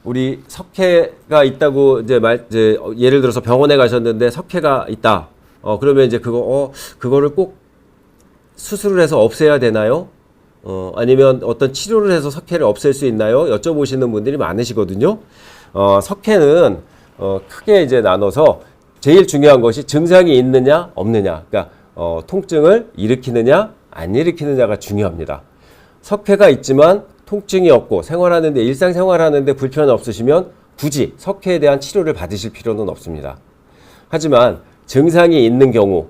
우리 석회가 있다고 이제 예를 들어서 병원에 가셨는데 석회가 있다. 그러면 이제 그거를 꼭 수술을 해서 없애야 되나요? 아니면 어떤 치료를 해서 석회를 없앨 수 있나요? 여쭤보시는 분들이 많으시거든요. 석회는 크게 이제 나눠서 제일 중요한 것이 증상이 있느냐 없느냐. 그러니까 통증을 일으키느냐 안 일으키느냐가 중요합니다. 석회가 있지만 통증이 없고 생활하는데 일상생활하는데 불편 없으시면 굳이 석회에 대한 치료를 받으실 필요는 없습니다. 하지만 증상이 있는 경우는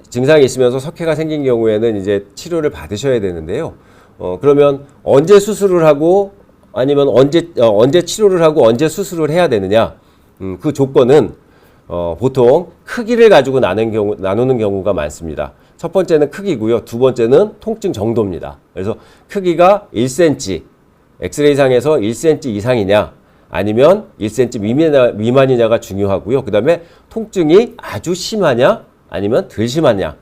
증상이 있으면서 석회가 생긴 경우에는 이제 치료를 받으셔야 되는데요. 그러면 언제 수술을 하고 아니면 언제 치료를 하고 언제 수술을 해야 되느냐? 그 조건은 보통 크기를 가지고 나누는 경우가 많습니다. 첫 번째는 크기고요. 두 번째는 통증 정도입니다. 그래서 크기가 1cm, 엑스레이상에서 1cm 이상이냐 아니면 1cm 미만이냐가 중요하고요. 그 다음에 통증이 아주 심하냐 아니면 덜 심하냐를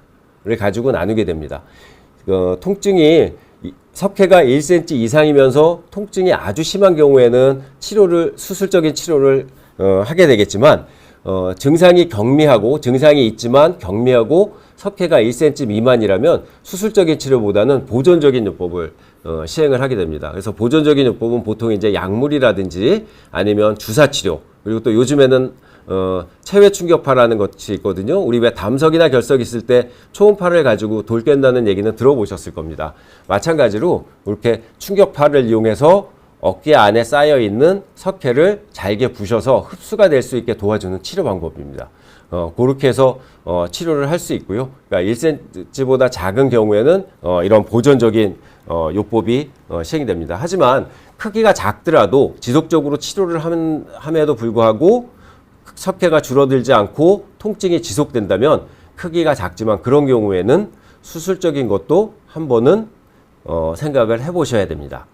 가지고 나누게 됩니다. 통증이 석회가 1cm 이상이면서 통증이 아주 심한 경우에는 수술적인 치료를 하게 되겠지만 증상이 있지만 경미하고 석회가 1cm 미만이라면 수술적인 치료보다는 보존적인 요법을 시행을 하게 됩니다. 그래서 보존적인 요법은 보통 이제 약물이라든지 아니면 주사치료, 그리고 또 요즘에는 체외 충격파라는 것이 있거든요. 우리 왜 담석이나 결석 있을 때 초음파를 가지고 돌 깬다는 얘기는 들어보셨을 겁니다. 마찬가지로 이렇게 충격파를 이용해서 어깨 안에 쌓여있는 석회를 잘게 부셔서 흡수가 될 수 있게 도와주는 치료 방법입니다. 그렇게 해서 치료를 할 수 있고요. 그러니까 1cm보다 작은 경우에는 이런 보존적인 요법이 시행이 됩니다. 하지만 크기가 작더라도 지속적으로 치료를 함에도 불구하고 석회가 줄어들지 않고 통증이 지속된다면 크기가 작지만 그런 경우에는 수술적인 것도 한 번은 생각을 해보셔야 됩니다.